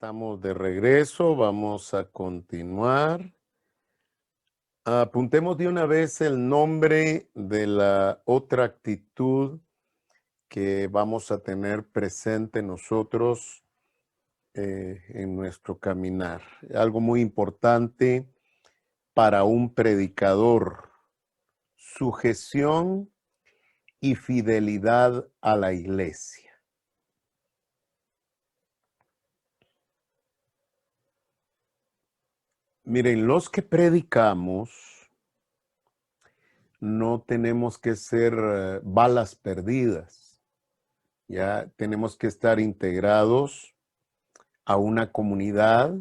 Estamos de regreso, vamos a continuar. Apuntemos de una vez el nombre de la otra actitud que vamos a tener presente nosotros en nuestro caminar. Algo muy importante para un predicador: sujeción y fidelidad a la iglesia. Miren, los que predicamos no tenemos que ser balas perdidas. Ya tenemos que estar integrados a una comunidad.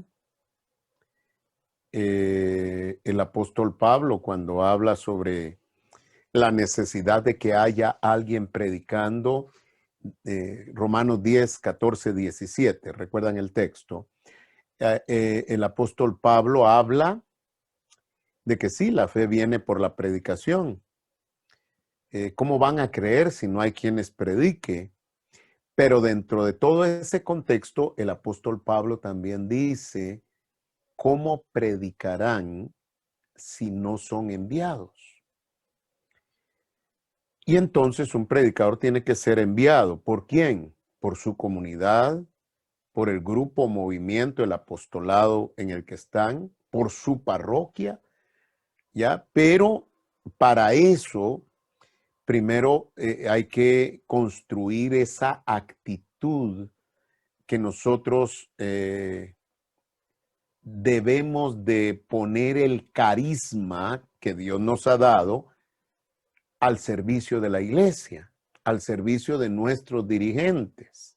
El apóstol Pablo, cuando habla sobre la necesidad de que haya alguien predicando, Romanos 10, 14, 17, ¿recuerdan el texto? El apóstol Pablo habla de que sí, la fe viene por la predicación. ¿Cómo van a creer si no hay quienes predique? Pero dentro de todo ese contexto, el apóstol Pablo también dice: ¿cómo predicarán si no son enviados? Y entonces un predicador tiene que ser enviado. ¿Por quién? Por su comunidad, por el grupo, movimiento, el apostolado en el que están, por su parroquia, ¿ya? Pero para eso, primero hay que construir esa actitud que nosotros debemos de poner el carisma que Dios nos ha dado al servicio de la iglesia, al servicio de nuestros dirigentes.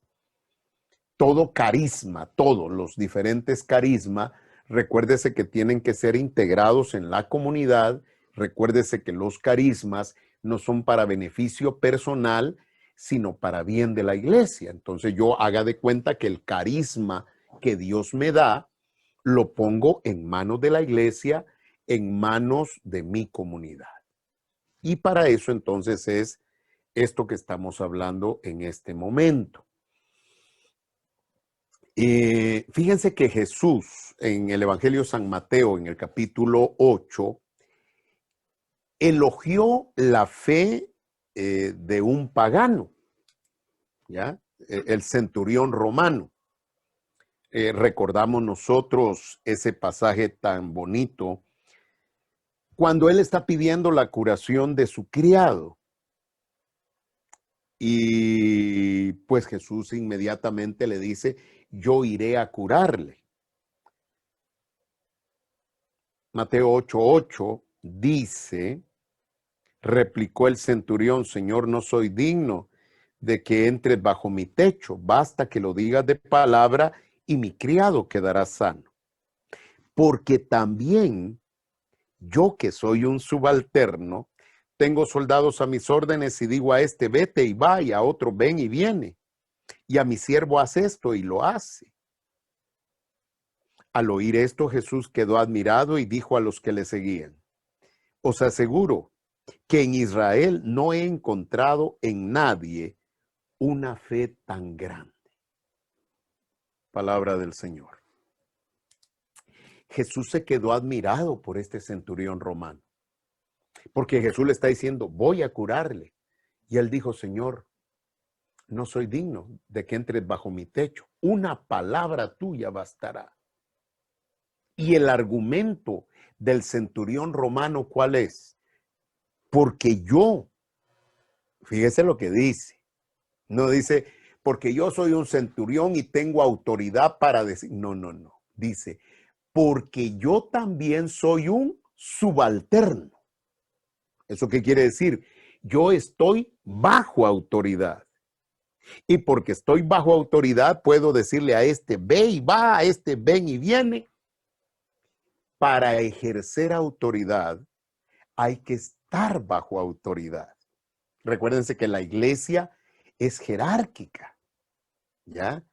Todo carisma, todos los diferentes carismas, recuérdese que tienen que ser integrados en la comunidad. Recuérdese que los carismas no son para beneficio personal, sino para bien de la iglesia. Entonces yo haga de cuenta que el carisma que Dios me da, lo pongo en manos de la iglesia, en manos de mi comunidad. Y para eso entonces es esto que estamos hablando en este momento. Fíjense que Jesús en el Evangelio de San Mateo, en el capítulo 8, elogió la fe de un pagano, ¿ya? El centurión romano. Recordamos nosotros ese pasaje tan bonito cuando él está pidiendo la curación de su criado. Y pues Jesús inmediatamente le dice: yo iré a curarle. Mateo 8:8 dice: replicó el centurión: Señor, no soy digno de que entres bajo mi techo. Basta que lo digas de palabra y mi criado quedará sano. Porque también yo, que soy un subalterno, tengo soldados a mis órdenes y digo a este: vete y va, y a otro: ven y viene. Y a mi siervo: haz esto, y lo hace. Al oír esto, Jesús quedó admirado y dijo a los que le seguían: os aseguro que en Israel no he encontrado en nadie una fe tan grande. Palabra del Señor. Jesús se quedó admirado por este centurión romano, porque Jesús le está diciendo: voy a curarle. Y él dijo: Señor, no soy digno de que entres bajo mi techo. Una palabra tuya bastará. Y el argumento del centurión romano, ¿cuál es? Porque yo, fíjese lo que dice, no dice porque yo soy un centurión y tengo autoridad para decir, no, no, no, dice porque yo también soy un subalterno. ¿Eso qué quiere decir? Yo estoy bajo autoridad. Y porque estoy bajo autoridad, puedo decirle a este: ve y va, a este: ven y viene. Para ejercer autoridad hay que estar bajo autoridad. Recuérdense que la iglesia es jerárquica, ¿ya?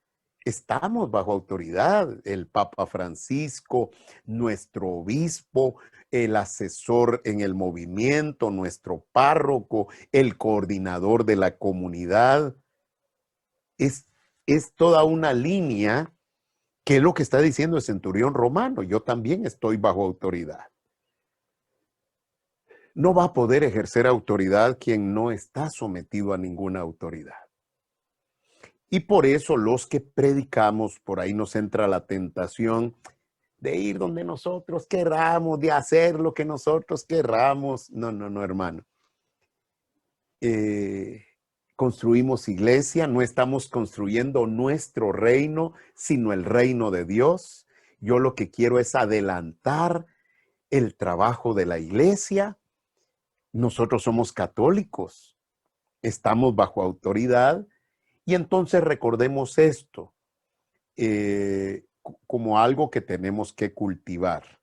Estamos bajo autoridad. El Papa Francisco, nuestro obispo, el asesor en el movimiento, nuestro párroco, el coordinador de la comunidad. Es toda una línea ¿Qué es lo que está diciendo el centurión romano? Yo también estoy bajo autoridad. No va a poder ejercer autoridad quien no está sometido a ninguna autoridad. Y por eso los que predicamos, por ahí nos entra la tentación de ir donde nosotros querramos, de hacer lo que nosotros querramos. No, no, no, hermano. Construimos iglesia, no estamos construyendo nuestro reino, sino el reino de Dios. Yo lo que quiero es adelantar el trabajo de la iglesia. Nosotros somos católicos, estamos bajo autoridad y entonces recordemos esto como algo que tenemos que cultivar,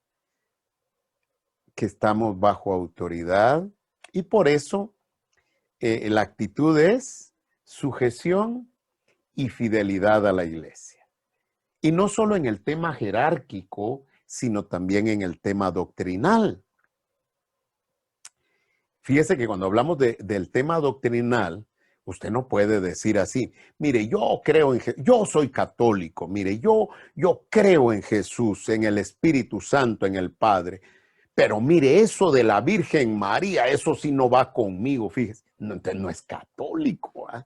que estamos bajo autoridad y por eso la actitud es sujeción y fidelidad a la iglesia. Y no solo en el tema jerárquico, sino también en el tema doctrinal. Fíjese que cuando hablamos del tema doctrinal, usted no puede decir así, mire, yo creo yo soy católico, mire, yo creo en Jesús, en el Espíritu Santo, en el Padre, pero mire, eso de la Virgen María, eso sí no va conmigo, fíjese, no, entonces no es católico, ¿eh?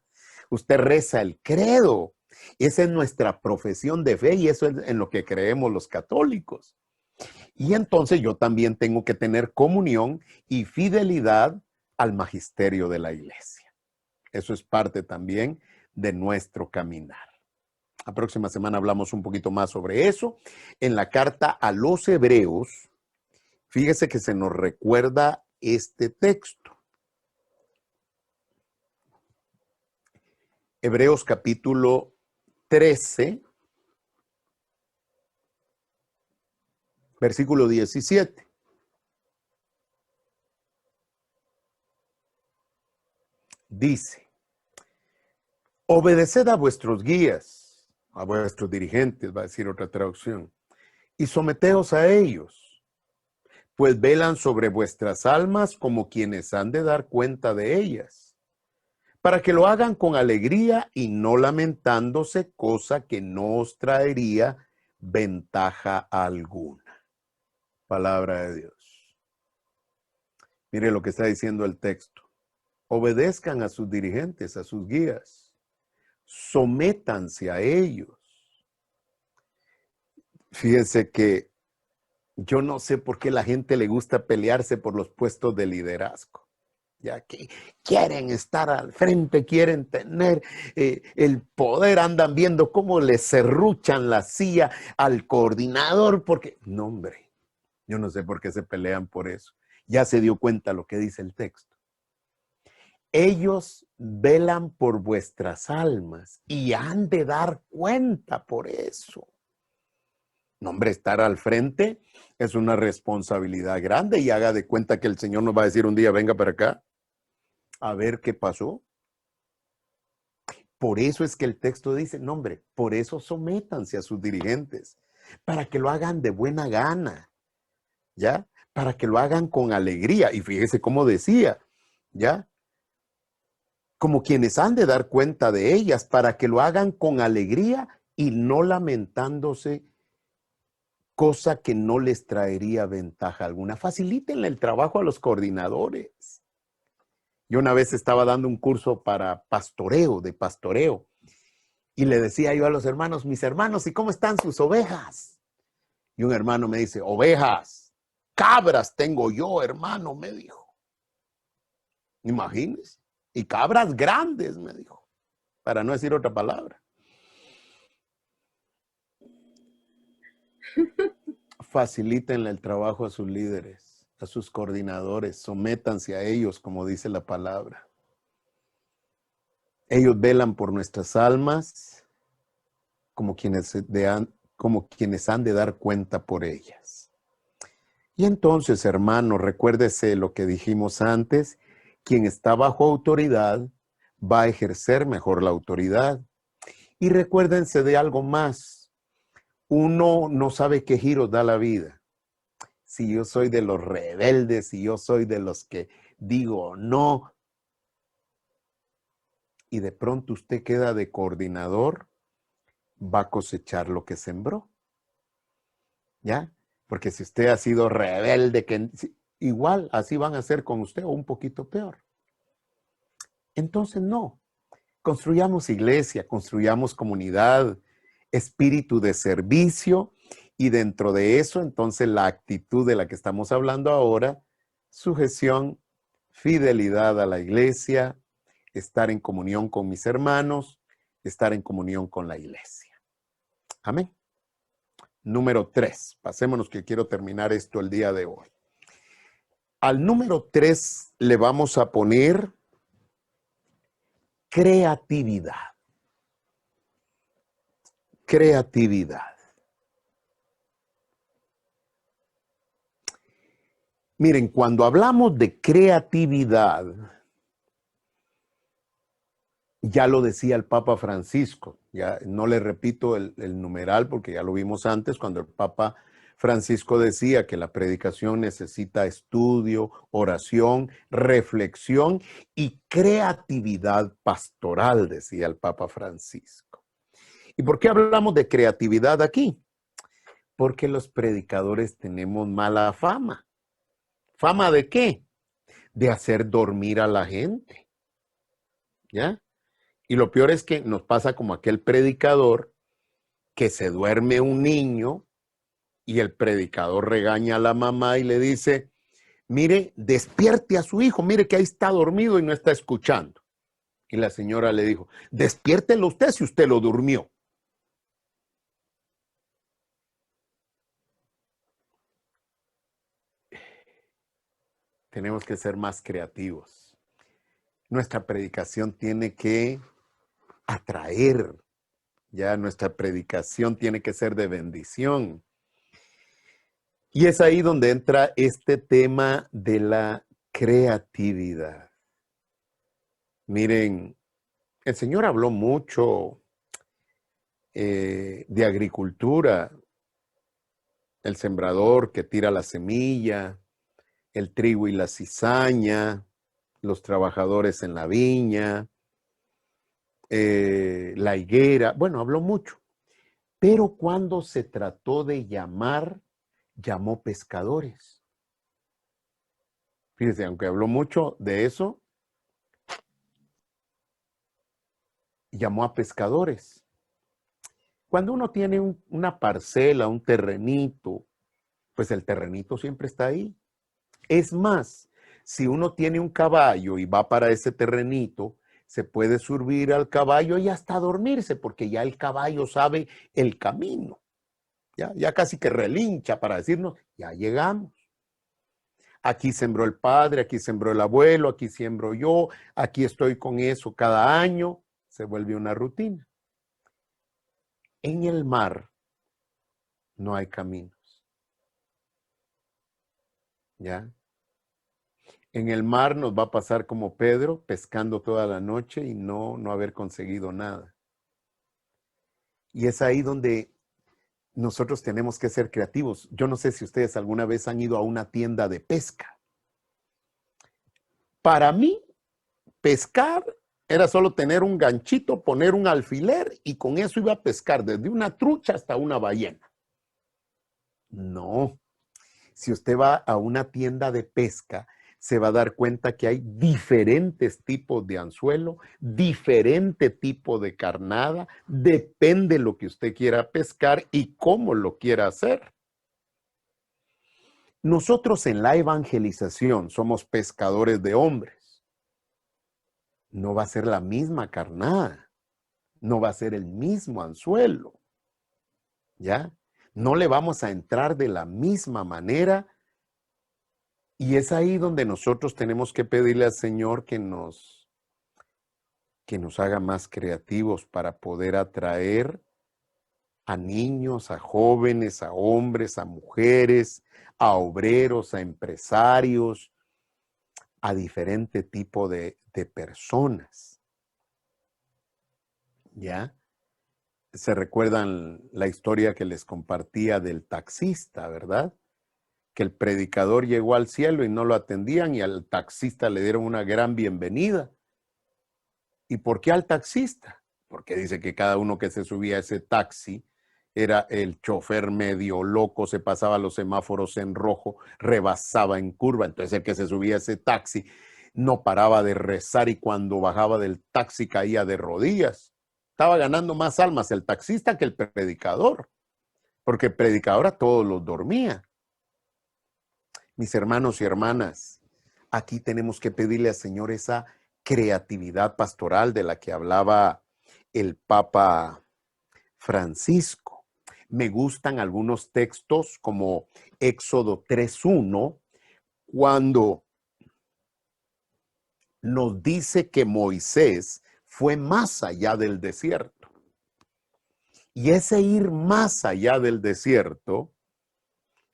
Usted reza el credo, esa es nuestra profesión de fe y eso es en lo que creemos los católicos. Y entonces yo también tengo que tener comunión y fidelidad al magisterio de la iglesia. Eso es parte también de nuestro caminar. La próxima semana hablamos un poquito más sobre eso. En la carta a los Hebreos, fíjese que se nos recuerda este texto. Hebreos capítulo 13, versículo 17. Dice, obedeced a vuestros guías, a vuestros dirigentes, va a decir otra traducción, y someteos a ellos, pues velan sobre vuestras almas como quienes han de dar cuenta de ellas, para que lo hagan con alegría y no lamentándose, cosa que no os traería ventaja alguna. Palabra de Dios. Mire lo que está diciendo el texto. Obedezcan a sus dirigentes, a sus guías. Sométanse a ellos. Fíjense que yo no sé por qué la gente le gusta pelearse por los puestos de liderazgo. Ya que quieren estar al frente, quieren tener el poder, andan viendo cómo le serruchan la silla al coordinador, porque, no hombre, yo no sé por qué se pelean por eso. Ya se dio cuenta lo que dice el texto. Ellos velan por vuestras almas y han de dar cuenta por eso. No, hombre, estar al frente es una responsabilidad grande y haga de cuenta que el Señor nos va a decir un día, venga para acá, a ver qué pasó. Por eso es que el texto dice, no, hombre, por eso sométanse a sus dirigentes, para que lo hagan de buena gana, ¿ya? Para que lo hagan con alegría. Y fíjese cómo decía, ¿ya? Como quienes han de dar cuenta de ellas, para que lo hagan con alegría y no lamentándose, cosa que no les traería ventaja alguna. Facilítenle el trabajo a los coordinadores. Yo una vez estaba dando un curso para pastoreo, de pastoreo, y le decía yo a los hermanos, mis hermanos, ¿y cómo están sus ovejas? Y un hermano me dice, ovejas, cabras tengo yo, hermano, me dijo. Imagínense. Y cabras grandes, me dijo, para no decir otra palabra. Facilítenle el trabajo a sus líderes, a sus coordinadores, sométanse a ellos, como dice la palabra. Ellos velan por nuestras almas como quienes han de dar cuenta por ellas. Y entonces, hermano, recuérdese lo que dijimos antes, quien está bajo autoridad va a ejercer mejor la autoridad. Y recuérdense de algo más, uno no sabe qué giro da la vida. Si yo soy de los rebeldes, si yo soy de los que digo no, y de pronto usted queda de coordinador, va a cosechar lo que sembró. ¿Ya? Porque si usted ha sido rebelde, igual así van a ser con usted o un poquito peor. Entonces no, construyamos iglesia, construyamos comunidad, espíritu de servicio y dentro de eso entonces la actitud de la que estamos hablando ahora, sujeción, fidelidad a la iglesia, estar en comunión con mis hermanos, estar en comunión con la iglesia. Amén. Número 3. Pasémonos que quiero terminar esto el día de hoy. Al número 3 le vamos a poner creatividad. Creatividad. Miren, cuando hablamos de creatividad, ya lo decía el Papa Francisco, ya no le repito el numeral porque ya lo vimos antes cuando el Papa Francisco decía que la predicación necesita estudio, oración, reflexión y creatividad pastoral, decía el Papa Francisco. ¿Y por qué hablamos de creatividad aquí? Porque los predicadores tenemos mala fama. ¿Fama de qué? De hacer dormir a la gente. ¿Ya? Y lo peor es que nos pasa como aquel predicador que se duerme un niño y el predicador regaña a la mamá y le dice, mire, despierte a su hijo, mire que ahí está dormido y no está escuchando. Y la señora le dijo, despiértelo usted si usted lo durmió. Tenemos que ser más creativos. Nuestra predicación tiene que atraer, ya nuestra predicación tiene que ser de bendición. Y es ahí donde entra este tema de la creatividad. Miren, el Señor habló mucho de agricultura, el sembrador que tira la semilla, el trigo y la cizaña, los trabajadores en la viña, la higuera, bueno, habló mucho. Pero cuando se trató de llamar, llamó pescadores. Fíjense, aunque habló mucho de eso, llamó a pescadores. Cuando uno tiene una parcela, un terrenito, pues el terrenito siempre está ahí. Es más, si uno tiene un caballo y va para ese terrenito, se puede subir al caballo y hasta dormirse, porque ya el caballo sabe el camino. Ya casi que relincha para decirnos, ya llegamos. Aquí sembró el padre, aquí sembró el abuelo, aquí siembro yo, aquí estoy con eso cada año. Se vuelve una rutina. En el mar no hay caminos. ¿Ya? En el mar nos va a pasar como Pedro, pescando toda la noche y no haber conseguido nada. Y es ahí donde nosotros tenemos que ser creativos. Yo no sé si ustedes alguna vez han ido a una tienda de pesca. Para mí, pescar era solo tener un ganchito, poner un alfiler y con eso iba a pescar desde una trucha hasta una ballena. No. Si usted va a una tienda de pesca, se va a dar cuenta que hay diferentes tipos de anzuelo, diferente tipo de carnada, depende de lo que usted quiera pescar y cómo lo quiera hacer. Nosotros en la evangelización somos pescadores de hombres. No va a ser la misma carnada, no va a ser el mismo anzuelo, ¿ya? No le vamos a entrar de la misma manera. Y es ahí donde nosotros tenemos que pedirle al Señor que nos haga más creativos para poder atraer a niños, a jóvenes, a hombres, a mujeres, a obreros, a empresarios, a diferente tipo de personas. ¿Ya? Se recuerdan la historia que les compartía del taxista, ¿verdad? Que el predicador llegó al cielo y no lo atendían y al taxista le dieron una gran bienvenida. ¿Y por qué al taxista? porque dice que cada uno que se subía a ese taxi era el chofer medio loco, se pasaba los semáforos en rojo, rebasaba en curva. Entonces el que se subía a ese taxi no paraba de rezar y cuando bajaba del taxi caía de rodillas. Estaba ganando más almas el taxista que el predicador, porque el predicador a todos los dormía. Mis hermanos y hermanas, aquí tenemos que pedirle al Señor esa creatividad pastoral de la que hablaba el Papa Francisco. Me gustan algunos textos como Éxodo 3:1, cuando nos dice que Moisés fue más allá del desierto. Y ese ir más allá del desierto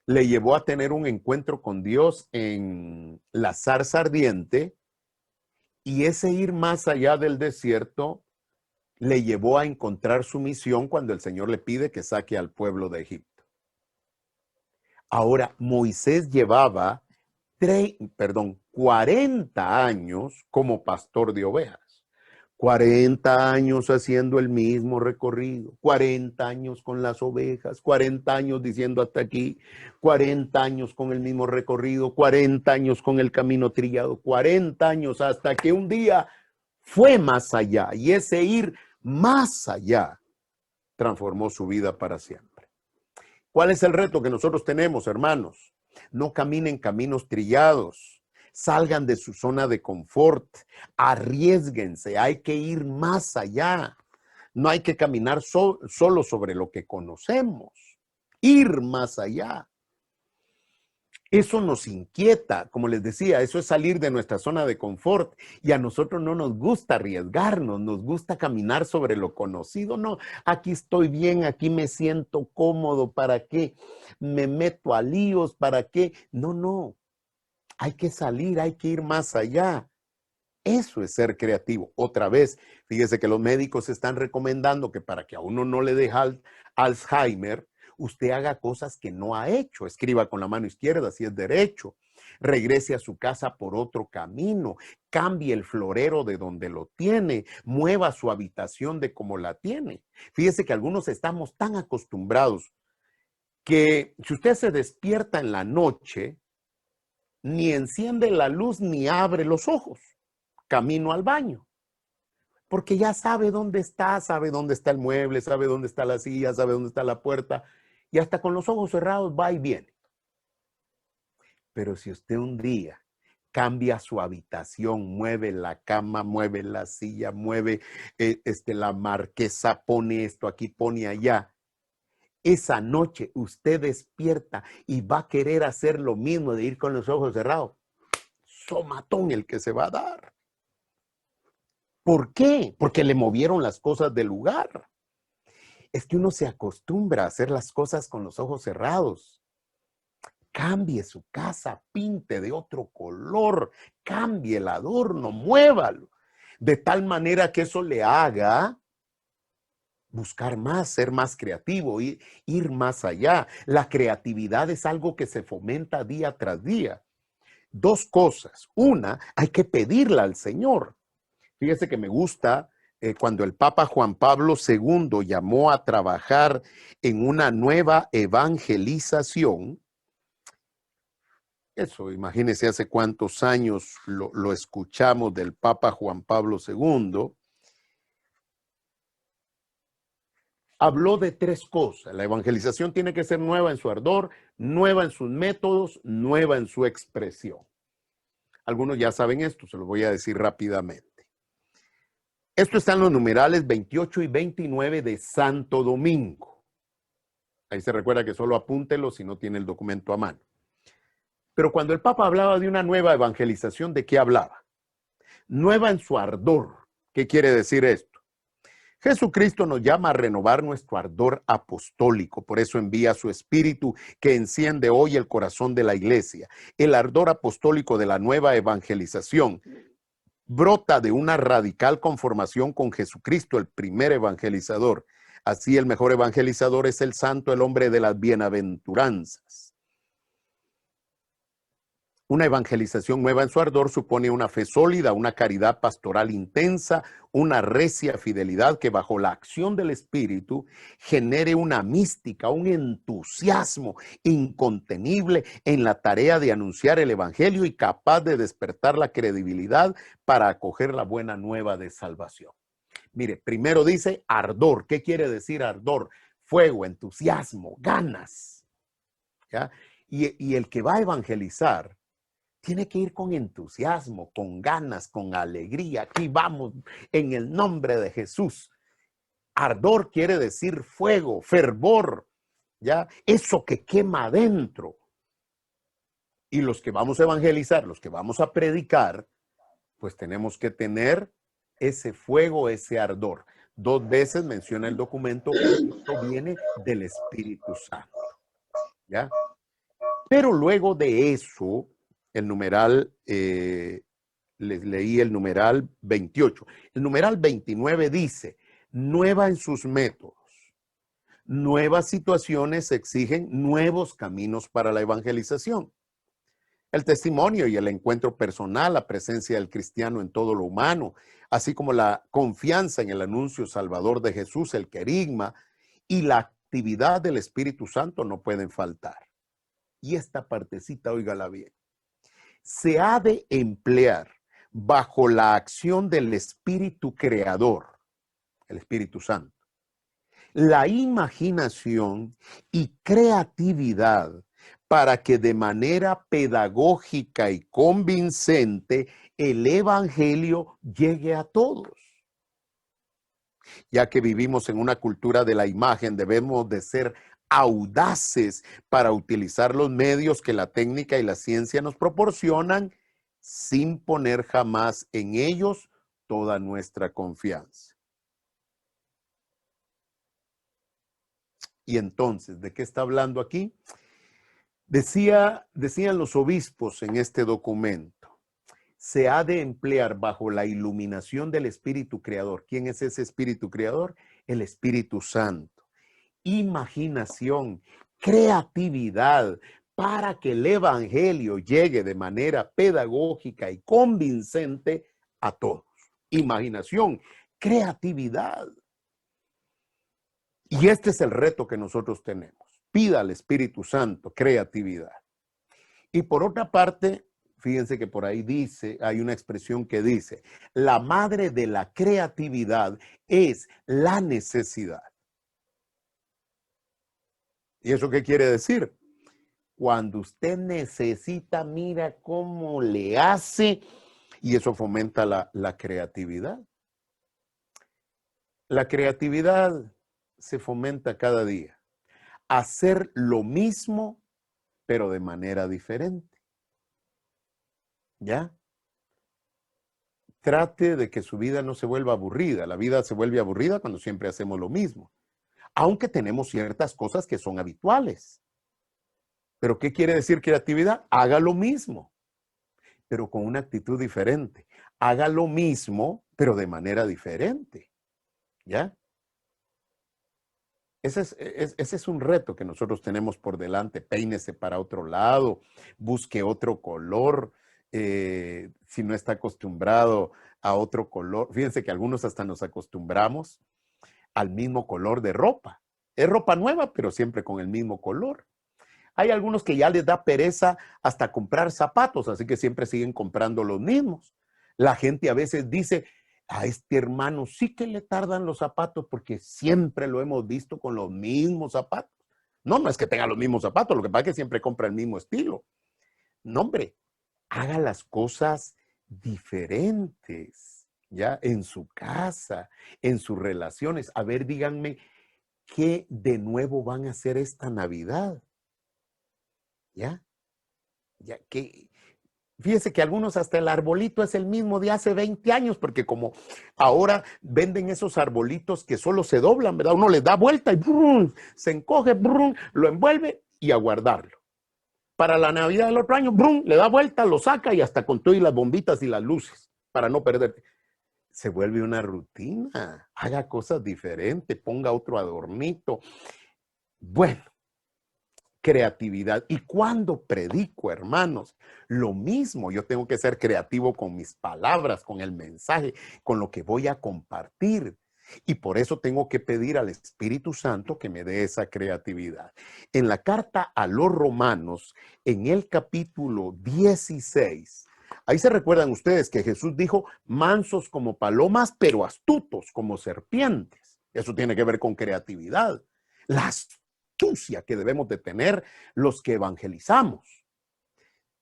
le llevó a tener un encuentro con Dios en la zarza ardiente, y ese ir más allá del desierto le llevó a encontrar su misión cuando el Señor le pide que saque al pueblo de Egipto. Ahora, Moisés llevaba 40 años como pastor de ovejas. 40 años haciendo el mismo recorrido, 40 años con las ovejas, 40 años diciendo hasta aquí, 40 años con el mismo recorrido, 40 años con el camino trillado, 40 años hasta que un día fue más allá, y ese ir más allá transformó su vida para siempre. ¿Cuál es el reto que nosotros tenemos, hermanos? No caminen caminos trillados. Salgan de su zona de confort, arriésguense, hay que ir más allá. No hay que caminar solo sobre lo que conocemos, ir más allá. Eso nos inquieta, como les decía, eso es salir de nuestra zona de confort, y a nosotros no nos gusta arriesgarnos, nos gusta caminar sobre lo conocido. No, aquí estoy bien, aquí me siento cómodo, ¿para qué me meto a líos? ¿Para qué? No. Hay que salir, hay que ir más allá. Eso es ser creativo. Otra vez, fíjese que los médicos están recomendando que para que a uno no le dé Alzheimer, usted haga cosas que no ha hecho. Escriba con la mano izquierda si es derecho. Regrese a su casa por otro camino. Cambie el florero de donde lo tiene. Mueva su habitación de como la tiene. Fíjese que algunos estamos tan acostumbrados que si usted se despierta en la noche, ni enciende la luz ni abre los ojos, camino al baño, porque ya sabe dónde está el mueble, sabe dónde está la silla, sabe dónde está la puerta, y hasta con los ojos cerrados va y viene. Pero si usted un día cambia su habitación, mueve la cama, mueve la silla, mueve la marquesa, pone esto aquí, pone allá, esa noche usted despierta y va a querer hacer lo mismo de ir con los ojos cerrados. Somatón el que se va a dar. ¿Por qué? Porque le movieron las cosas del lugar. Es que uno se acostumbra a hacer las cosas con los ojos cerrados. Cambie su casa, pinte de otro color, cambie el adorno, muévalo, de tal manera que eso le haga buscar más, ser más creativo, ir más allá. La creatividad es algo que se fomenta día tras día. Dos cosas. Una, hay que pedirla al Señor. Fíjese que me gusta cuando el Papa Juan Pablo II llamó a trabajar en una nueva evangelización. Eso, imagínense hace cuántos años lo escuchamos del Papa Juan Pablo II. Habló de tres cosas. La evangelización tiene que ser nueva en su ardor, nueva en sus métodos, nueva en su expresión. Algunos ya saben esto, se lo voy a decir rápidamente. Esto está en los numerales 28 y 29 de Santo Domingo. Ahí se recuerda que solo apúntelo si no tiene el documento a mano. Pero cuando el Papa hablaba de una nueva evangelización, ¿de qué hablaba? Nueva en su ardor. ¿Qué quiere decir esto? Jesucristo nos llama a renovar nuestro ardor apostólico, por eso envía su espíritu que enciende hoy el corazón de la iglesia. El ardor apostólico de la nueva evangelización brota de una radical conformación con Jesucristo, el primer evangelizador. Así el mejor evangelizador es el santo, el hombre de las bienaventuranzas. Una evangelización nueva en su ardor supone una fe sólida, una caridad pastoral intensa, una recia fidelidad que bajo la acción del Espíritu genere una mística, un entusiasmo incontenible en la tarea de anunciar el Evangelio y capaz de despertar la credibilidad para acoger la buena nueva de salvación. Mire, primero dice ardor. ¿Qué quiere decir ardor? Fuego, entusiasmo, ganas. ¿Ya? Y el que va a evangelizar tiene que ir con entusiasmo, con ganas, con alegría. Aquí vamos en el nombre de Jesús. Ardor quiere decir fuego, fervor, ¿ya? Eso que quema adentro. Y los que vamos a evangelizar, los que vamos a predicar, pues tenemos que tener ese fuego, ese ardor. 2 veces menciona el documento que esto viene del Espíritu Santo, ¿ya? Pero luego de eso, el numeral, les leí el numeral 28. El numeral 29 dice, nueva en sus métodos. Nuevas situaciones exigen nuevos caminos para la evangelización. El testimonio y el encuentro personal, la presencia del cristiano en todo lo humano, así como la confianza en el anuncio salvador de Jesús, el querigma, y la actividad del Espíritu Santo no pueden faltar. Y esta partecita, óigala bien, se ha de emplear bajo la acción del Espíritu Creador, el Espíritu Santo, la imaginación y creatividad para que de manera pedagógica y convincente el Evangelio llegue a todos. Ya que vivimos en una cultura de la imagen, debemos de ser audaces para utilizar los medios que la técnica y la ciencia nos proporcionan sin poner jamás en ellos toda nuestra confianza. Y entonces, ¿de qué está hablando aquí? Decían los obispos en este documento, se ha de emplear bajo la iluminación del Espíritu Creador. ¿Quién es ese Espíritu Creador? El Espíritu Santo. Imaginación, creatividad, para que el Evangelio llegue de manera pedagógica y convincente a todos. Imaginación, creatividad. Y este es el reto que nosotros tenemos. Pida al Espíritu Santo creatividad. Y por otra parte, fíjense que por ahí dice, hay una expresión que dice, la madre de la creatividad es la necesidad. ¿Y eso qué quiere decir? Cuando usted necesita, mira cómo le hace, y eso fomenta la creatividad. La creatividad se fomenta cada día. Hacer lo mismo, pero de manera diferente. ¿Ya? Trate de que su vida no se vuelva aburrida. La vida se vuelve aburrida cuando siempre hacemos lo mismo. Aunque tenemos ciertas cosas que son habituales. ¿Pero qué quiere decir creatividad? Haga lo mismo, pero con una actitud diferente. Haga lo mismo, pero de manera diferente. ¿Ya? Ese es un reto que nosotros tenemos por delante. Peínese para otro lado, busque otro color. Si no está acostumbrado a otro color. Fíjense que algunos hasta nos acostumbramos al mismo color de ropa. Es ropa nueva, pero siempre con el mismo color. Hay algunos que ya les da pereza hasta comprar zapatos, así que siempre siguen comprando los mismos. La gente a veces dice, a este hermano sí que le tardan los zapatos porque siempre lo hemos visto con los mismos zapatos. No, no es que tenga los mismos zapatos, lo que pasa es que siempre compra el mismo estilo. No, hombre, haga las cosas diferentes, ¿ya? En su casa, en sus relaciones. A ver, díganme, ¿qué de nuevo van a hacer esta Navidad? ¿Ya? Ya que, fíjese que algunos hasta el arbolito es el mismo de hace 20 años, porque como ahora venden esos arbolitos que solo se doblan, ¿verdad? Uno les da vuelta y brum, se encoge, brum, lo envuelve y a guardarlo. Para la Navidad del otro año, brum, le da vuelta, lo saca y hasta con todo y las bombitas y las luces, para no perderte. Se vuelve una rutina, haga cosas diferentes, ponga otro adornito. Bueno, creatividad. Y cuando predico, hermanos, lo mismo, yo tengo que ser creativo con mis palabras, con el mensaje, con lo que voy a compartir. Y por eso tengo que pedir al Espíritu Santo que me dé esa creatividad. En la carta a los Romanos, en el capítulo 16, ahí se recuerdan ustedes que Jesús dijo, mansos como palomas, pero astutos como serpientes. Eso tiene que ver con creatividad. La astucia que debemos de tener los que evangelizamos.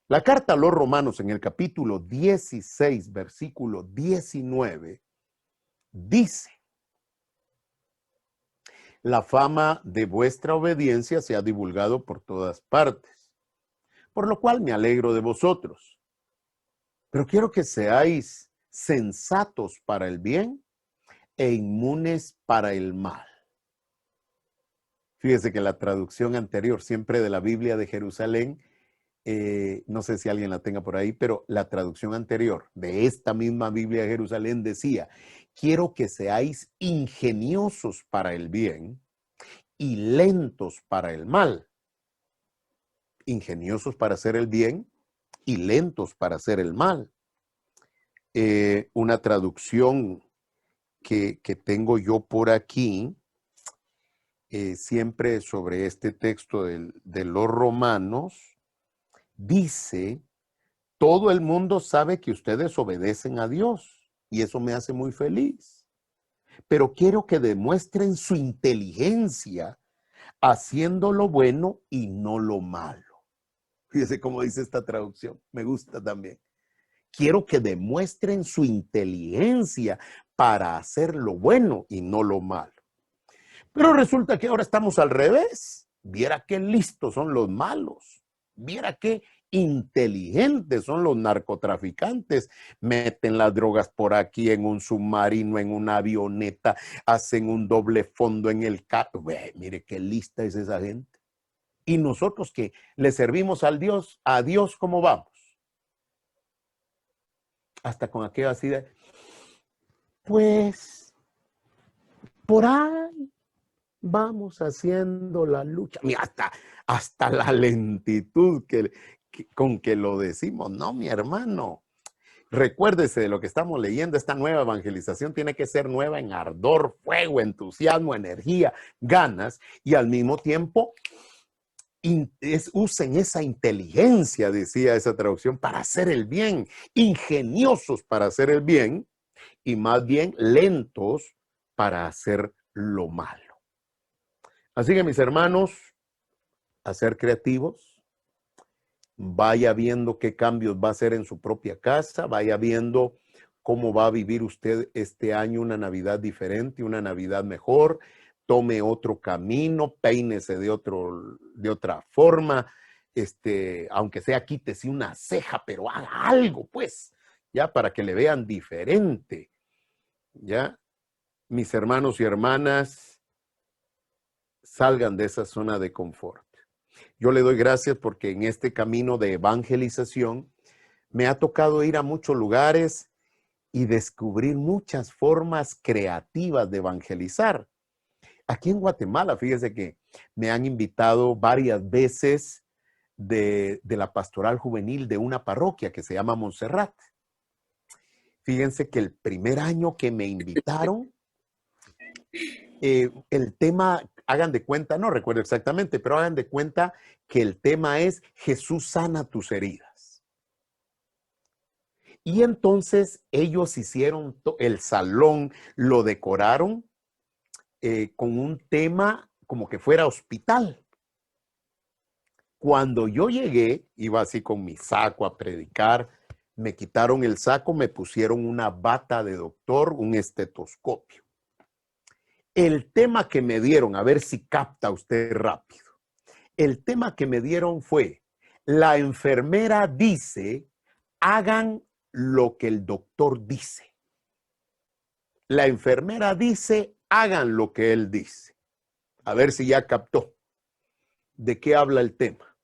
La carta a los Romanos en el capítulo 16, versículo 19, dice, la fama de vuestra obediencia se ha divulgado por todas partes, por lo cual me alegro de vosotros. Pero quiero que seáis sensatos para el bien e inmunes para el mal. Fíjese que la traducción anterior, siempre de la Biblia de Jerusalén, no sé si alguien la tenga por ahí, pero la traducción anterior de esta misma Biblia de Jerusalén decía, quiero que seáis ingeniosos para el bien y lentos para el mal. Ingeniosos para hacer el bien y lentos para hacer el mal. Una traducción que tengo yo por aquí, siempre sobre este texto de los Romanos, dice, todo el mundo sabe que ustedes obedecen a Dios y eso me hace muy feliz. Pero quiero que demuestren su inteligencia haciendo lo bueno y no lo malo. Fíjese cómo dice esta traducción, me gusta también. Quiero que demuestren su inteligencia para hacer lo bueno y no lo malo. Pero resulta que ahora estamos al revés. Viera qué listos son los malos. Viera qué inteligentes son los narcotraficantes. Meten las drogas por aquí en un submarino, en una avioneta, hacen un doble fondo en el carro. Mire qué lista es esa gente. Y nosotros que le servimos al Dios, a Dios, ¿cómo vamos? Hasta con aquella así de, pues, por ahí vamos haciendo la lucha. Mira, hasta la lentitud con que lo decimos. No, mi hermano. Recuérdese de lo que estamos leyendo. Esta nueva evangelización tiene que ser nueva en ardor, fuego, entusiasmo, energía, ganas y al mismo tiempo usen esa inteligencia, decía esa traducción, para hacer el bien, ingeniosos para hacer el bien y más bien lentos para hacer lo malo. Así que mis hermanos, a ser creativos, vaya viendo qué cambios va a hacer en su propia casa, vaya viendo cómo va a vivir usted este año una Navidad diferente, una Navidad mejor, tome otro camino, peínese de otra forma, aunque sea quítese una ceja, pero haga algo, pues, ya, para que le vean diferente, ya. Mis hermanos y hermanas, salgan de esa zona de confort. Yo le doy gracias porque en este camino de evangelización me ha tocado ir a muchos lugares y descubrir muchas formas creativas de evangelizar. Aquí en Guatemala, fíjese que me han invitado varias veces de la pastoral juvenil de una parroquia que se llama Montserrat. Fíjense que el primer año que me invitaron, el tema, hagan de cuenta, no recuerdo exactamente, pero hagan de cuenta que el tema es Jesús sana tus heridas. Y entonces ellos hicieron el salón, lo decoraron con un tema como que fuera hospital. Cuando yo llegué, iba así con mi saco a predicar, me quitaron el saco, me pusieron una bata de doctor, un estetoscopio. El tema que me dieron, a ver si capta usted rápido. El tema que me dieron fue, la enfermera dice, hagan lo que el doctor dice. La enfermera dice, hagan lo que él dice. A ver si ya captó. ¿De qué habla el tema?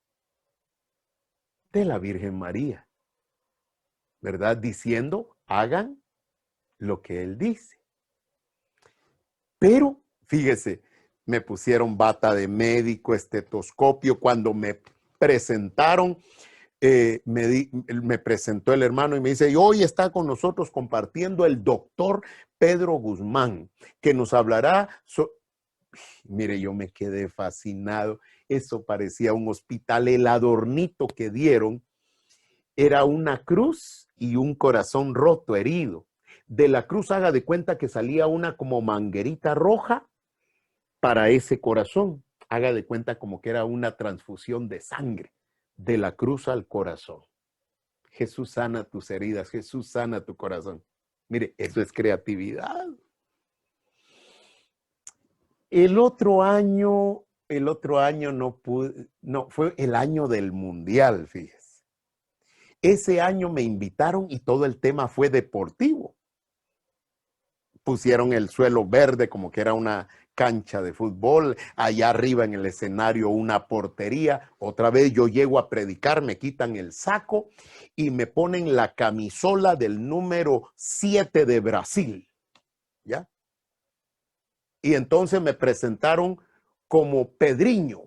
De la Virgen María, ¿verdad? Diciendo, hagan lo que él dice. Pero, fíjese, me pusieron bata de médico, estetoscopio. Cuando me presentaron, me presentó el hermano y me dice, y hoy está con nosotros compartiendo el doctor Pedro Guzmán, que nos hablará. Mire, yo me quedé fascinado. Eso parecía un hospital. El adornito que dieron era una cruz y un corazón roto, herido. De la cruz, haga de cuenta que salía una como manguerita roja para ese corazón. Haga de cuenta como que era una transfusión de sangre de la cruz al corazón. Jesús sana tus heridas, Jesús sana tu corazón. Mire, eso es creatividad. El otro año no pude, no, fue el año del mundial, fíjese. Ese año me invitaron y todo el tema fue deportivo. Pusieron el suelo verde como que era una cancha de fútbol, allá arriba en el escenario una portería. Otra vez yo llego a predicar, me quitan el saco y me ponen la camisola del número 7 de Brasil, ¿ya? Y entonces me presentaron como Pedriño,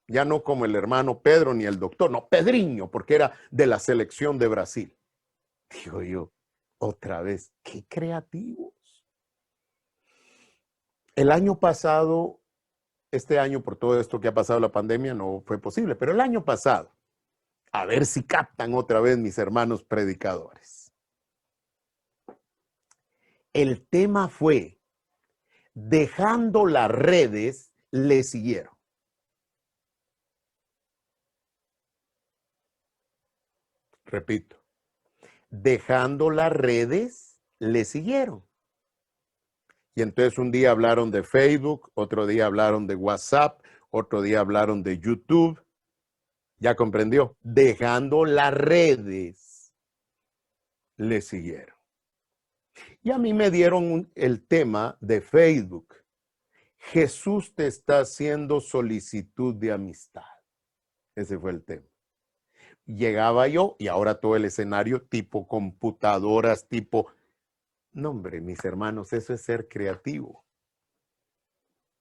ya no como el hermano Pedro ni el doctor, no, Pedriño, porque era de la selección de Brasil. Digo yo, otra vez, qué creativos. El año pasado, este año por todo esto que ha pasado la pandemia no fue posible, pero el año pasado, a ver si captan otra vez mis hermanos predicadores. El tema fue, dejando las redes, le siguieron. Repito, dejando las redes, le siguieron. Y entonces un día hablaron de Facebook, otro día hablaron de WhatsApp, otro día hablaron de YouTube. ¿Ya comprendió? Dejando las redes, le siguieron. Y a mí me dieron el tema de Facebook. Jesús te está haciendo solicitud de amistad. Ese fue el tema. Llegaba yo y ahora todo el escenario tipo computadoras, tipo... No, hombre, mis hermanos, eso es ser creativo.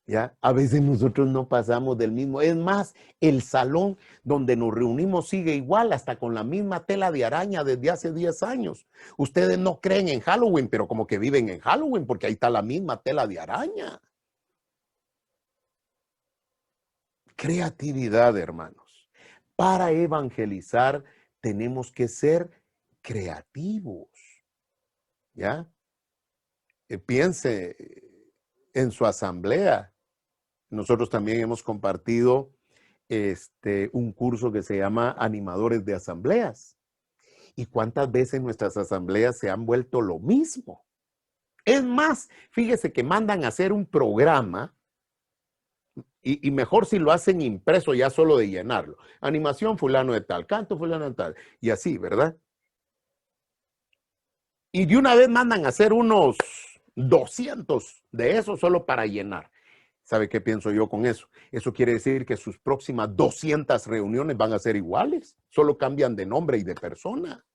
¿Ya? A veces nosotros no pasamos del mismo. Es más, el salón donde nos reunimos sigue igual, hasta con la misma tela de araña desde hace 10 años. Ustedes no creen en Halloween, pero como que viven en Halloween porque ahí está la misma tela de araña. Creatividad, hermanos. Para evangelizar tenemos que ser creativos. ¿Ya? Piense en su asamblea. Nosotros también hemos compartido un curso que se llama Animadores de Asambleas. ¿Y cuántas veces nuestras asambleas se han vuelto lo mismo? Es más, fíjese que mandan a hacer un programa y mejor si lo hacen impreso ya solo de llenarlo. Animación fulano de tal, canto fulano de tal, y así, ¿verdad? Y de una vez mandan a hacer unos 200 de eso solo para llenar. ¿Sabe qué pienso yo con eso? Eso quiere decir que sus próximas 200 reuniones van a ser iguales, solo cambian de nombre y de persona.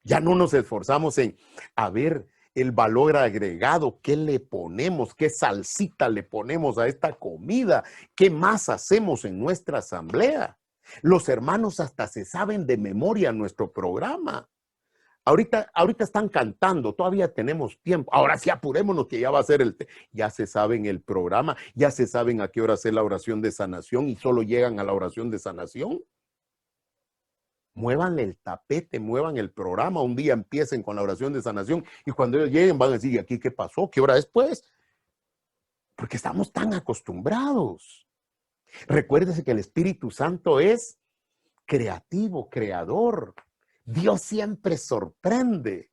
Ya no nos esforzamos en, a ver, el valor agregado, qué le ponemos, qué salsita le ponemos a esta comida, qué más hacemos en nuestra asamblea. Los hermanos hasta se saben de memoria nuestro programa. Ahorita están cantando, todavía tenemos tiempo. Ahora sí apurémonos que ya va a ser ya se saben el programa, ya se saben a qué hora hacer la oración de sanación y solo llegan a la oración de sanación. Muévanle el tapete, muevan el programa. Un día empiecen con la oración de sanación y cuando ellos lleguen van a decir, ¿y aquí qué pasó? ¿Qué hora después? Porque estamos tan acostumbrados. Recuérdese que el Espíritu Santo es creativo, creador. Dios siempre sorprende.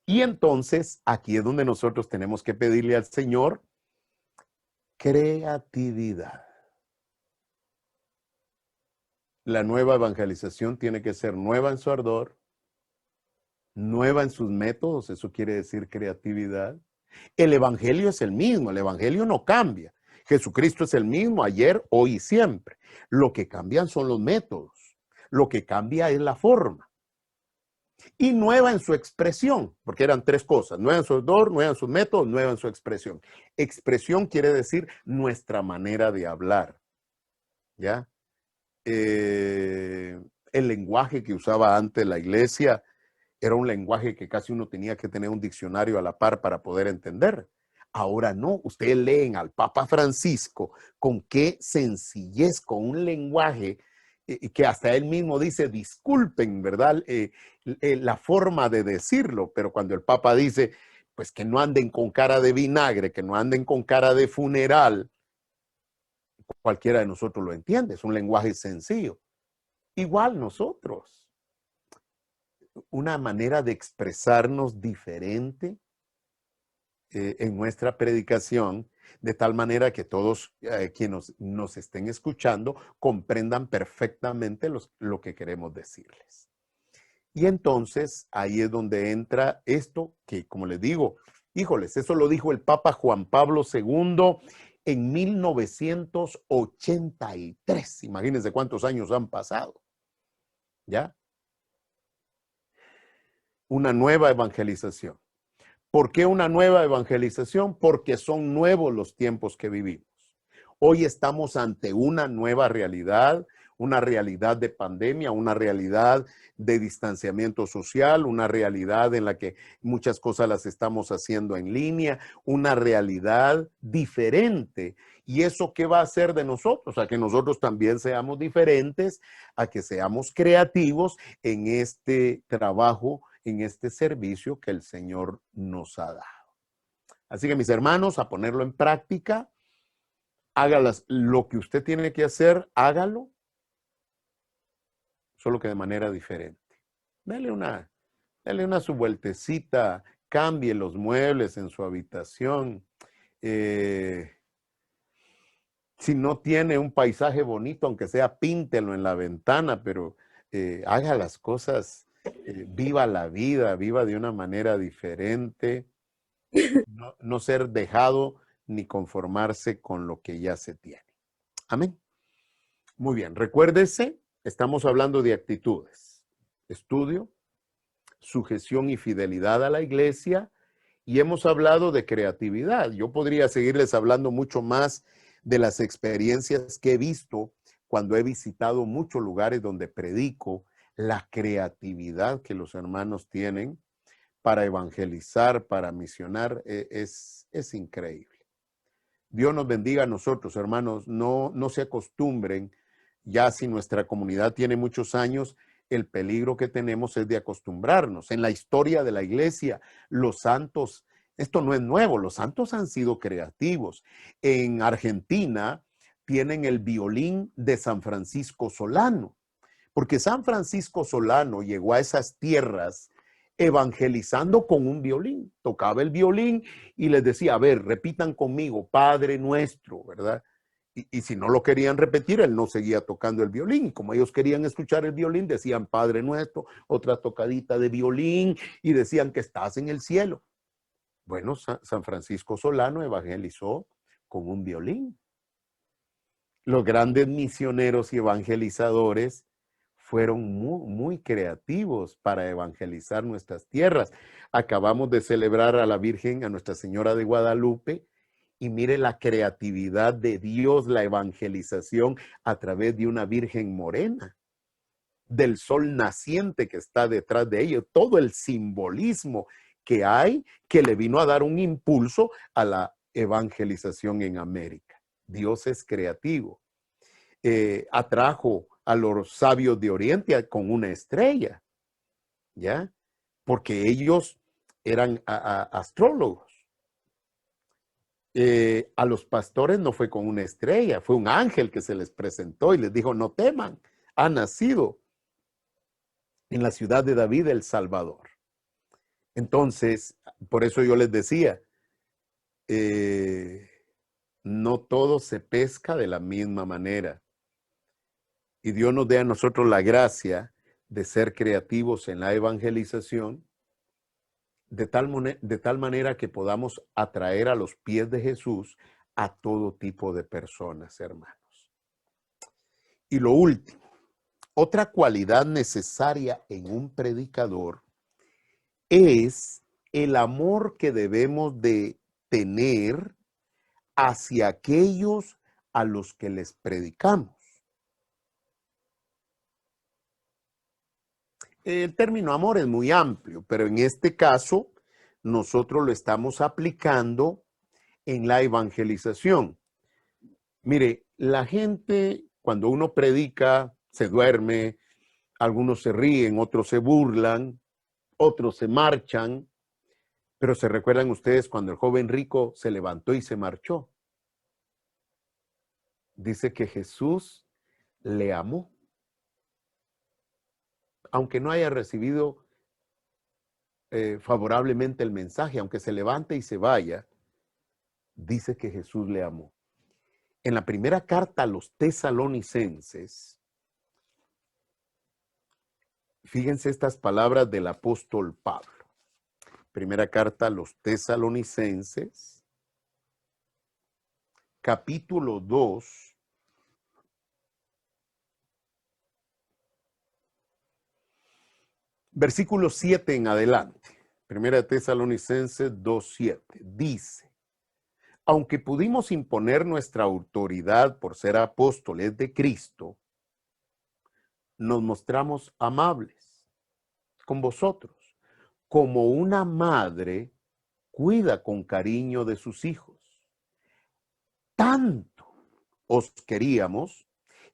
Y entonces, aquí es donde nosotros tenemos que pedirle al Señor creatividad. La nueva evangelización tiene que ser nueva en su ardor, nueva en sus métodos, eso quiere decir creatividad. El evangelio es el mismo, el evangelio no cambia. Jesucristo es el mismo ayer, hoy y siempre. Lo que cambian son los métodos, lo que cambia es la forma. Y nueva en su expresión, porque eran tres cosas: nueva en su odor, nueva en sus métodos, nueva en su expresión. Expresión quiere decir nuestra manera de hablar, ¿ya? El lenguaje que usaba antes la iglesia era un lenguaje que casi uno tenía que tener un diccionario a la par para poder entender. Ahora no, ustedes leen al Papa Francisco con qué sencillez, con un lenguaje que hasta él mismo dice, disculpen, ¿verdad? La forma de decirlo, pero cuando el Papa dice, pues que no anden con cara de vinagre, que no anden con cara de funeral, cualquiera de nosotros lo entiende, es un lenguaje sencillo. Igual nosotros, una manera de expresarnos diferente en nuestra predicación, de tal manera que todos quienes nos estén escuchando comprendan perfectamente lo que queremos decirles. Y entonces ahí es donde entra esto que, como les digo, híjoles, eso lo dijo el Papa Juan Pablo II en 1983. Imagínense cuántos años han pasado, ¿ya? Una nueva evangelización. ¿Por qué una nueva evangelización? Porque son nuevos los tiempos que vivimos. Hoy estamos ante una nueva realidad, una realidad de pandemia, una realidad de distanciamiento social, una realidad en la que muchas cosas las estamos haciendo en línea, una realidad diferente. ¿Y eso qué va a hacer de nosotros? A que nosotros también seamos diferentes, a que seamos creativos en este trabajo, en este servicio que el Señor nos ha dado. Así que, mis hermanos, a ponerlo en práctica, hágalas, lo que usted tiene que hacer, hágalo, solo que de manera diferente. Dale una su vueltecita, cambie los muebles en su habitación. Si no tiene un paisaje bonito, aunque sea, píntelo en la ventana, pero haga las cosas, viva la vida, viva de una manera diferente, no ser dejado ni conformarse con lo que ya se tiene. Amén. Muy bien, recuérdese, estamos hablando de actitudes, estudio, sujeción y fidelidad a la iglesia, y hemos hablado de creatividad. Yo podría seguirles hablando mucho más de las experiencias que he visto cuando he visitado muchos lugares donde predico, la creatividad que los hermanos tienen para evangelizar, para misionar, es increíble. Dios nos bendiga a nosotros, hermanos. No se acostumbren, ya si nuestra comunidad tiene muchos años, el peligro que tenemos es de acostumbrarnos. En la historia de la iglesia, los santos, esto no es nuevo, los santos han sido creativos. En Argentina tienen el violín de San Francisco Solano, porque San Francisco Solano llegó a esas tierras evangelizando con un violín. Tocaba el violín y les decía, a ver, repitan conmigo, Padre Nuestro, ¿verdad? Y si no lo querían repetir, él no seguía tocando el violín. Y como ellos querían escuchar el violín, decían Padre Nuestro, otra tocadita de violín y decían que estás en el cielo. Bueno, San Francisco Solano evangelizó con un violín. Los grandes misioneros y evangelizadores fueron muy creativos para evangelizar nuestras tierras. Acabamos de celebrar a la Virgen, a Nuestra Señora de Guadalupe, y mire la creatividad de Dios, la evangelización a través de una Virgen morena, del sol naciente que está detrás de ello, todo el simbolismo que hay que le vino a dar un impulso a la evangelización en América. Dios es creativo. Atrajo a los sabios de Oriente con una estrella, ¿ya? Porque ellos eran astrólogos. A los pastores no fue con una estrella, fue un ángel que se les presentó y les dijo, no teman, ha nacido en la ciudad de David el Salvador. Entonces, por eso yo les decía, no todo se pesca de la misma manera. Y Dios nos dé a nosotros la gracia de ser creativos en la evangelización, de tal manera que podamos atraer a los pies de Jesús a todo tipo de personas, hermanos. Y lo último, otra cualidad necesaria en un predicador es el amor que debemos de tener hacia aquellos a los que les predicamos. El término amor es muy amplio, pero en este caso nosotros lo estamos aplicando en la evangelización. Mire, la gente cuando uno predica se duerme, algunos se ríen, otros se burlan, otros se marchan, pero se recuerdan ustedes cuando el joven rico se levantó y se marchó. Dice que Jesús le amó, aunque no haya recibido favorablemente el mensaje, aunque se levante y se vaya, dice que Jesús le amó. En la primera carta a los tesalonicenses, fíjense estas palabras del apóstol Pablo. Primera carta a los tesalonicenses, capítulo 2, versículo 7 en adelante. Primera Tesalonicenses 2:7 dice: aunque pudimos imponer nuestra autoridad por ser apóstoles de Cristo, nos mostramos amables con vosotros, como una madre cuida con cariño de sus hijos. Tanto os queríamos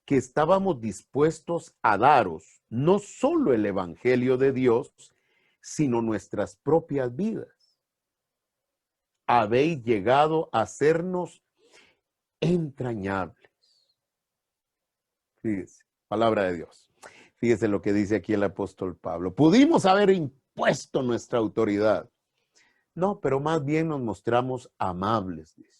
que estábamos dispuestos a daros no solo el evangelio de Dios, sino nuestras propias vidas. Habéis llegado a sernos entrañables. Fíjese, palabra de Dios. Fíjese lo que dice aquí el apóstol Pablo. Pudimos haber impuesto nuestra autoridad. No, pero más bien nos mostramos amables, dice.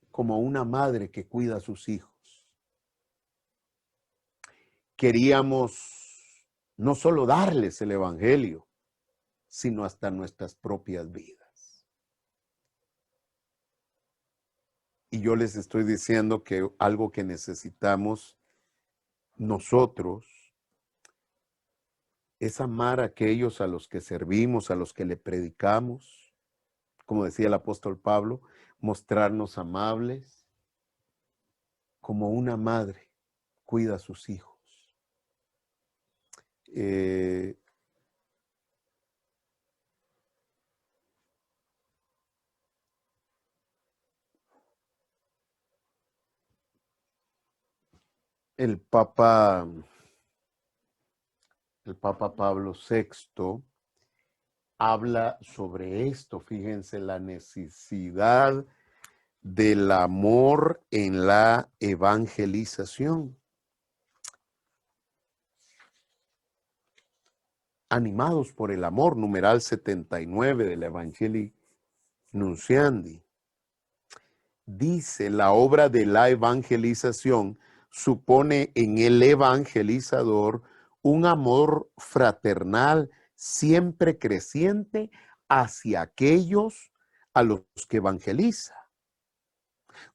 Como una madre que cuida a sus hijos. Queríamos no solo darles el evangelio, sino hasta nuestras propias vidas. Y yo les estoy diciendo que algo que necesitamos nosotros es amar a aquellos a los que servimos, a los que le predicamos, como decía el apóstol Pablo, mostrarnos amables, como una madre cuida a sus hijos. El Papa Pablo VI habla sobre esto. Fíjense, la necesidad del amor en la evangelización. Animados por el amor, numeral 79 del Evangelii Nunciandi. Dice, la obra de la evangelización supone en el evangelizador un amor fraternal siempre creciente hacia aquellos a los que evangeliza.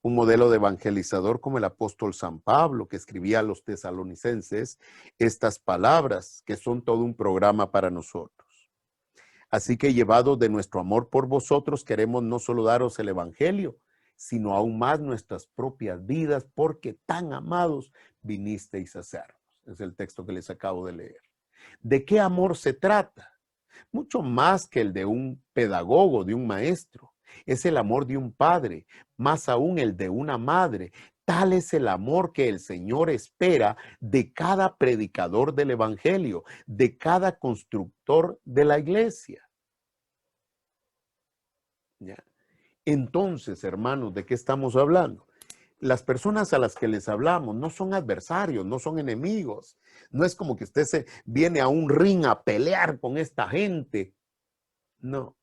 Un modelo de evangelizador como el apóstol San Pablo, que escribía a los tesalonicenses estas palabras, que son todo un programa para nosotros. Así que llevados de nuestro amor por vosotros, queremos no solo daros el evangelio, sino aún más nuestras propias vidas, porque tan amados vinisteis a sernos. Es el texto que les acabo de leer. ¿De qué amor se trata? Mucho más que el de un pedagogo, de un maestro. Es el amor de un padre, más aún el de una madre. Tal es el amor que el Señor espera de cada predicador del evangelio, de cada constructor de la iglesia. ¿Ya? Entonces, hermanos, ¿de qué estamos hablando? Las personas a las que les hablamos no son adversarios, no son enemigos. No es como que usted se viene a un ring a pelear con esta gente. No.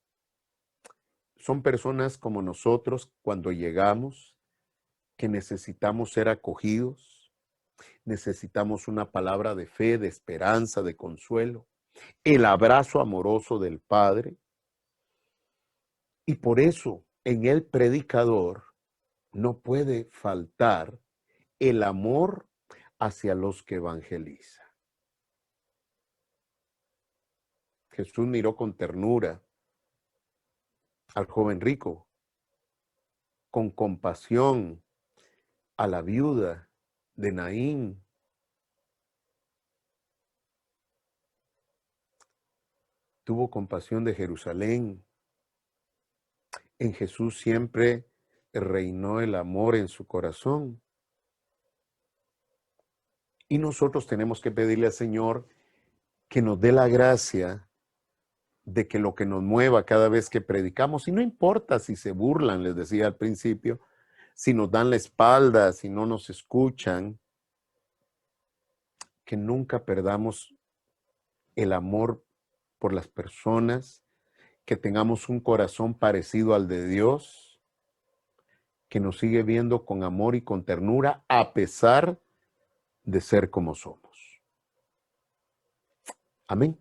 Son personas como nosotros cuando llegamos, que necesitamos ser acogidos, necesitamos una palabra de fe, de esperanza, de consuelo, el abrazo amoroso del Padre. Y por eso en el predicador no puede faltar el amor hacia los que evangeliza. Jesús miró con ternura al joven rico, con compasión a la viuda de Naín. Tuvo compasión de Jerusalén. En Jesús siempre reinó el amor en su corazón. Y nosotros tenemos que pedirle al Señor que nos dé la gracia de que lo que nos mueva cada vez que predicamos, y no importa si se burlan, les decía al principio, si nos dan la espalda, si no nos escuchan, que nunca perdamos el amor por las personas, que tengamos un corazón parecido al de Dios, que nos sigue viendo con amor y con ternura a pesar de ser como somos. Amén.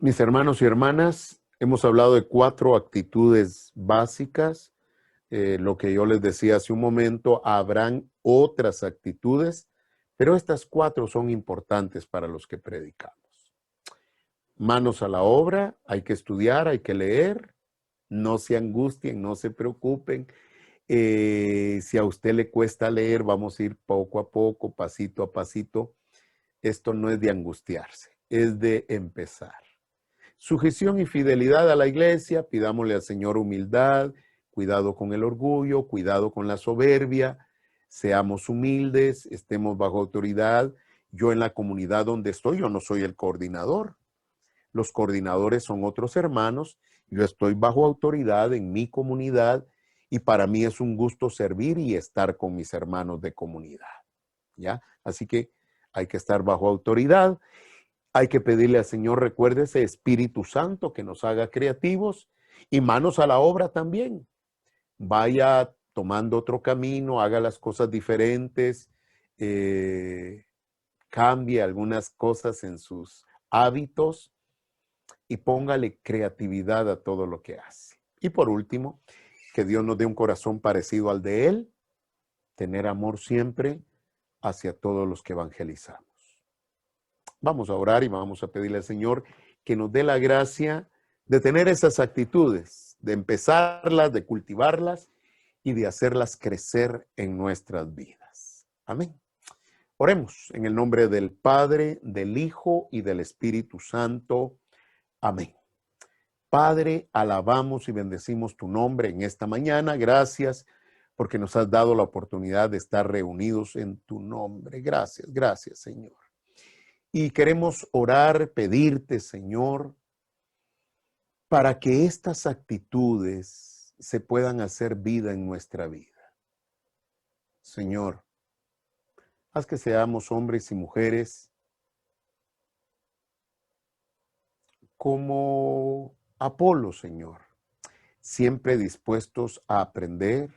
Mis hermanos y hermanas, hemos hablado de 4 actitudes básicas. Lo que yo les decía hace un momento, habrán otras actitudes, pero estas 4 son importantes para los que predicamos. Manos a la obra, hay que estudiar, hay que leer, no se angustien, no se preocupen. Si a usted le cuesta leer, vamos a ir poco a poco, pasito a pasito. Esto no es de angustiarse, es de empezar. Sujeción y fidelidad a la iglesia, pidámosle al Señor humildad, cuidado con el orgullo, cuidado con la soberbia, seamos humildes, estemos bajo autoridad. Yo en la comunidad donde estoy, yo no soy el coordinador. Los coordinadores son otros hermanos, yo estoy bajo autoridad en mi comunidad y para mí es un gusto servir y estar con mis hermanos de comunidad, ¿ya? Así que hay que estar bajo autoridad. Hay que pedirle al Señor, recuerde ese Espíritu Santo que nos haga creativos y manos a la obra también. Vaya tomando otro camino, haga las cosas diferentes, cambie algunas cosas en sus hábitos y póngale creatividad a todo lo que hace. Y por último, que Dios nos dé un corazón parecido al de Él, tener amor siempre hacia todos los que evangelizamos. Vamos a orar y vamos a pedirle al Señor que nos dé la gracia de tener esas actitudes, de empezarlas, de cultivarlas y de hacerlas crecer en nuestras vidas. Amén. Oremos en el nombre del Padre, del Hijo y del Espíritu Santo. Amén. Padre, alabamos y bendecimos tu nombre en esta mañana. Gracias porque nos has dado la oportunidad de estar reunidos en tu nombre. Gracias, gracias, Señor. Y queremos orar, pedirte, Señor, para que estas actitudes se puedan hacer vida en nuestra vida. Señor, haz que seamos hombres y mujeres como Apolo, Señor, siempre dispuestos a aprender,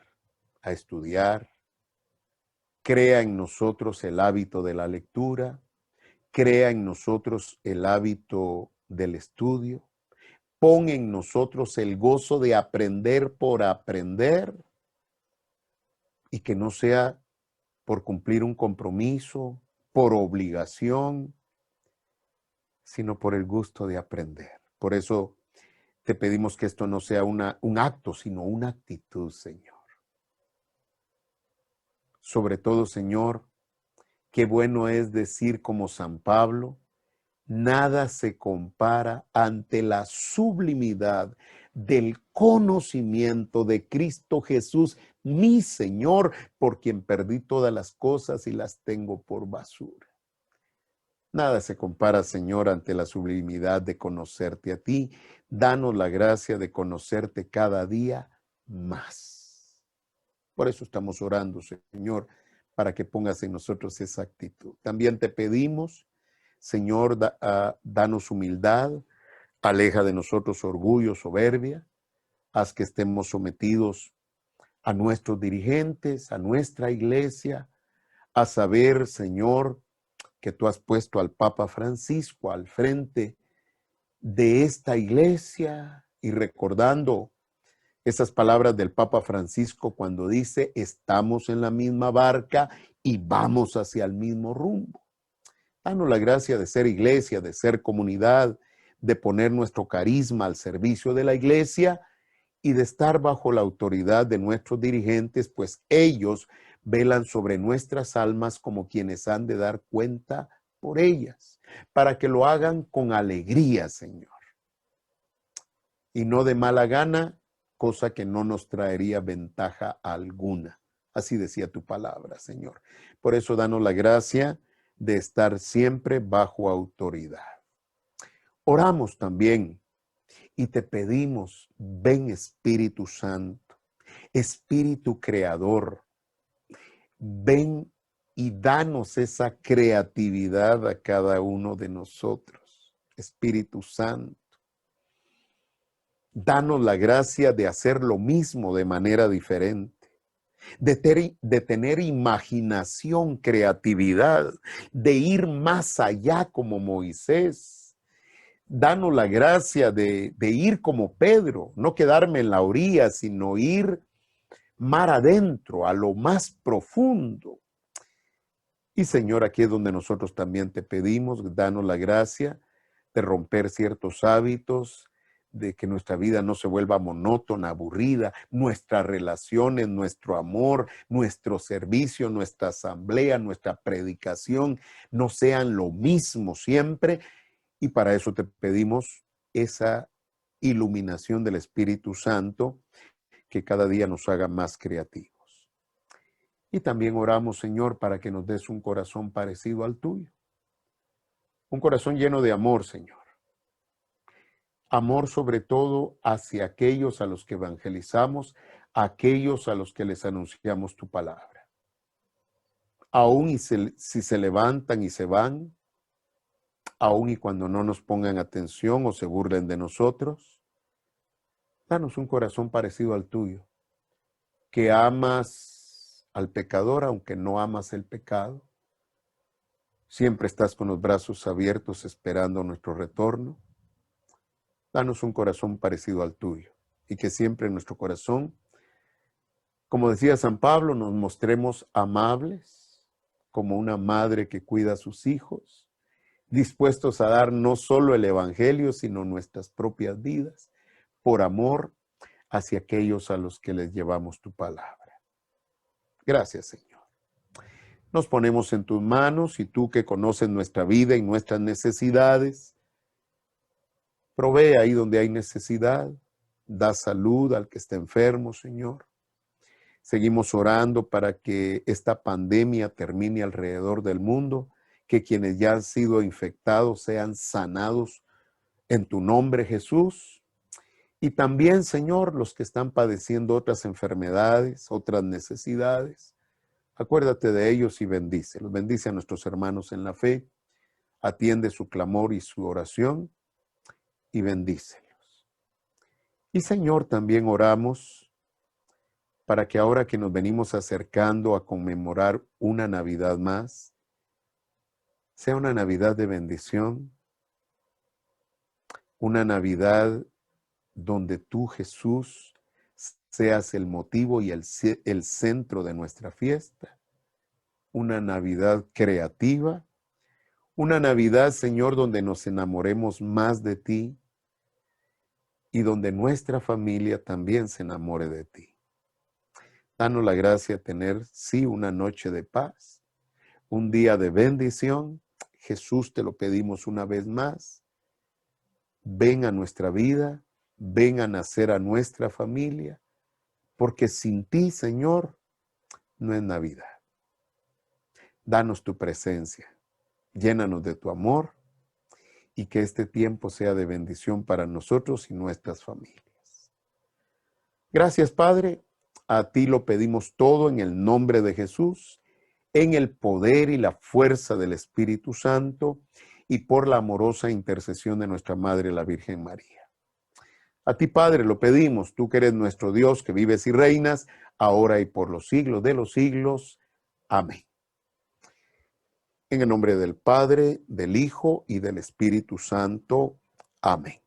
a estudiar. Crea en nosotros el hábito de la lectura, crea en nosotros el hábito del estudio, pon en nosotros el gozo de aprender por aprender y que no sea por cumplir un compromiso, por obligación, sino por el gusto de aprender. Por eso te pedimos que esto no sea un acto, sino una actitud, Señor. Sobre todo, Señor, qué bueno es decir como San Pablo, nada se compara ante la sublimidad del conocimiento de Cristo Jesús, mi Señor, por quien perdí todas las cosas y las tengo por basura. Nada se compara, Señor, ante la sublimidad de conocerte a ti. Danos la gracia de conocerte cada día más. Por eso estamos orando, Señor, para que pongas en nosotros esa actitud. También te pedimos, Señor, danos humildad, aleja de nosotros orgullo, soberbia, haz que estemos sometidos a nuestros dirigentes, a nuestra iglesia, a saber, Señor, que tú has puesto al Papa Francisco al frente de esta iglesia y recordando esas palabras del Papa Francisco cuando dice, estamos en la misma barca y vamos hacia el mismo rumbo. Danos la gracia de ser iglesia, de ser comunidad, de poner nuestro carisma al servicio de la iglesia y de estar bajo la autoridad de nuestros dirigentes, pues ellos velan sobre nuestras almas como quienes han de dar cuenta por ellas, para que lo hagan con alegría, Señor, y no de mala gana, cosa que no nos traería ventaja alguna. Así decía tu palabra, Señor. Por eso danos la gracia de estar siempre bajo autoridad. Oramos también y te pedimos, ven Espíritu Santo, Espíritu Creador, ven y danos esa creatividad a cada uno de nosotros. Espíritu Santo, danos la gracia de hacer lo mismo de manera diferente. De tener imaginación, creatividad, de ir más allá como Moisés. Danos la gracia de ir como Pedro, no quedarme en la orilla, sino ir mar adentro, a lo más profundo. Y Señor, aquí es donde nosotros también te pedimos, danos la gracia de romper ciertos hábitos, de que nuestra vida no se vuelva monótona, aburrida, nuestras relaciones, nuestro amor, nuestro servicio, nuestra asamblea, nuestra predicación no sean lo mismo siempre. Y para eso te pedimos esa iluminación del Espíritu Santo que cada día nos haga más creativos. Y también oramos, Señor, para que nos des un corazón parecido al tuyo. Un corazón lleno de amor, Señor. Amor sobre todo hacia aquellos a los que evangelizamos, aquellos a los que les anunciamos tu palabra. Aún si se levantan y se van, aún y cuando no nos pongan atención o se burlen de nosotros, danos un corazón parecido al tuyo, que amas al pecador aunque no amas el pecado. Siempre estás con los brazos abiertos esperando nuestro retorno. Danos un corazón parecido al tuyo y que siempre en nuestro corazón, como decía San Pablo, nos mostremos amables como una madre que cuida a sus hijos, dispuestos a dar no solo el evangelio, sino nuestras propias vidas por amor hacia aquellos a los que les llevamos tu palabra. Gracias, Señor. Nos ponemos en tus manos y tú que conoces nuestra vida y nuestras necesidades, provee ahí donde hay necesidad, da salud al que está enfermo, Señor. Seguimos orando para que esta pandemia termine alrededor del mundo, que quienes ya han sido infectados sean sanados en tu nombre, Jesús. Y también, Señor, los que están padeciendo otras enfermedades, otras necesidades, acuérdate de ellos y bendícelos. Bendice a nuestros hermanos en la fe, atiende su clamor y su oración y bendícelos. Y Señor, también oramos para que ahora que nos venimos acercando a conmemorar una Navidad más, sea una Navidad de bendición, una Navidad donde tú, Jesús, seas el motivo y el centro de nuestra fiesta, una Navidad creativa, una Navidad, Señor, donde nos enamoremos más de ti y donde nuestra familia también se enamore de ti. Danos la gracia de tener, sí, una noche de paz, un día de bendición. Jesús, te lo pedimos una vez más. Ven a nuestra vida, ven a nacer a nuestra familia, porque sin ti, Señor, no es Navidad. Danos tu presencia, llénanos de tu amor y que este tiempo sea de bendición para nosotros y nuestras familias. Gracias, Padre. A ti lo pedimos todo en el nombre de Jesús, en el poder y la fuerza del Espíritu Santo y por la amorosa intercesión de nuestra Madre, la Virgen María. A ti, Padre, lo pedimos, tú que eres nuestro Dios, que vives y reinas, ahora y por los siglos de los siglos. Amén. En el nombre del Padre, del Hijo y del Espíritu Santo. Amén.